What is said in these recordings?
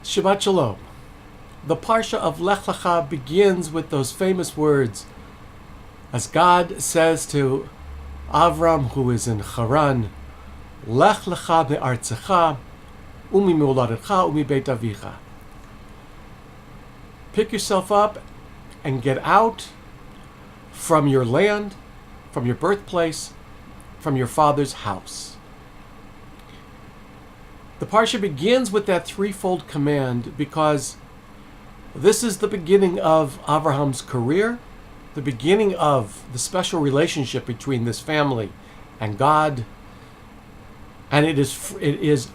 Shabbat Shalom. The Parsha of Lekh Lekha begins with those famous words, as God says to Avram, who is in Haran, Lekh Lekha me'artzecha, u'mimoladecha, u'mibeit avicha. Pick yourself up and get out from your land, from your birthplace, from your father's house. The Parsha begins with that threefold command because this is the beginning of Abraham's career, the beginning of the special relationship between this family and God, and it is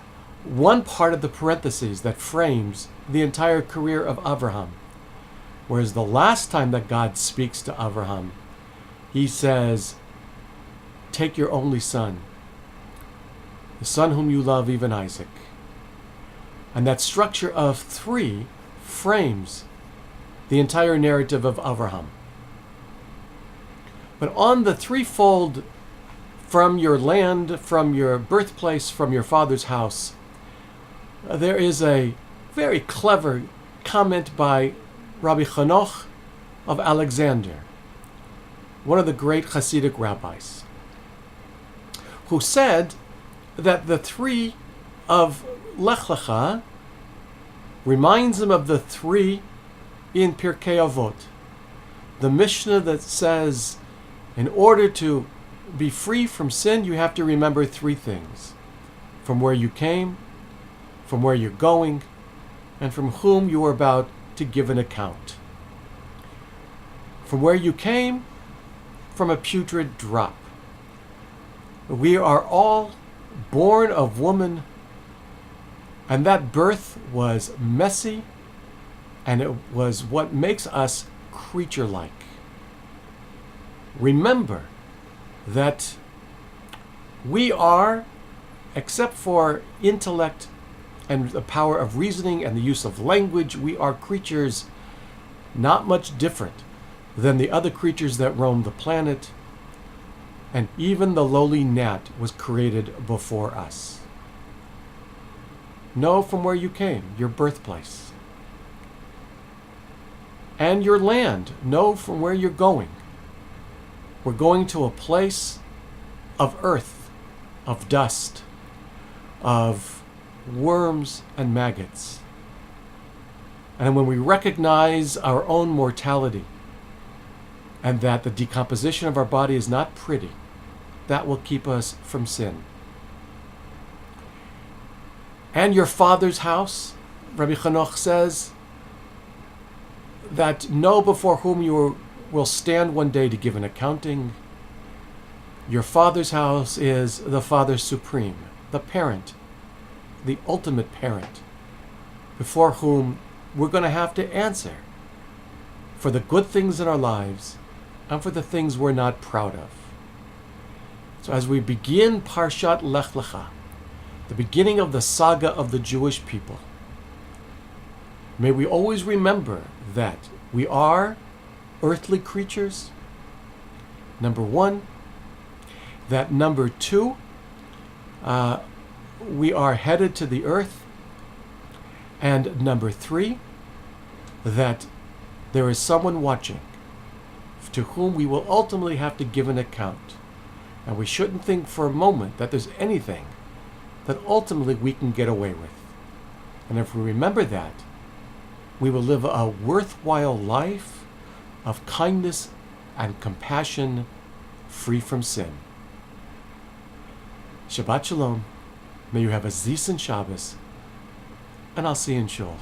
one part of the parentheses that frames the entire career of Abraham. Whereas the last time that God speaks to Abraham, he says, take your only son, the son whom you love, even Isaac. And that structure of three frames the entire narrative of Abraham. But on the threefold, from your land, from your birthplace, from your father's house, there is a very clever comment by Rabbi of Alexander, one of the great Hasidic rabbis, who said that the three of Lekh Lekha reminds him of the three in Pirkei Avot, the Mishnah that says, in order to be free from sin, you have to remember three things: from where you came, from where you're going, and from whom you are about to give an account. From where you came, from a putrid drop. We are all born of woman, and that birth was messy, and it was what makes us creature-like. Remember that we are, except for intellect and the power of reasoning and the use of language, we are creatures not much different than the other creatures that roam the planet, and even the lowly gnat was created before us. Know from where you came, your birthplace. And your land, know from where you're going. We're going to a place of earth, of dust, of worms and maggots. And when we recognize our own mortality, and that the decomposition of our body is not pretty, that will keep us from sin. And your father's house, Rabbi Chanoch says, that know before whom you will stand one day to give an accounting. Your father's house is the Father Supreme, the parent, the ultimate parent, before whom we're going to have to answer for the good things in our lives and for the things we're not proud of. So as we begin Parshat Lekh Lekha, the beginning of the saga of the Jewish people, may we always remember that we are earthly creatures, number one. That number two, we are headed to the earth. And number three, that there is someone watching to whom we will ultimately have to give an account. And we shouldn't think for a moment that there's anything that ultimately we can get away with. And if we remember that, we will live a worthwhile life of kindness and compassion, free from sin. Shabbat Shalom. May you have a Zis and Shabbos, and I'll see you in Shul.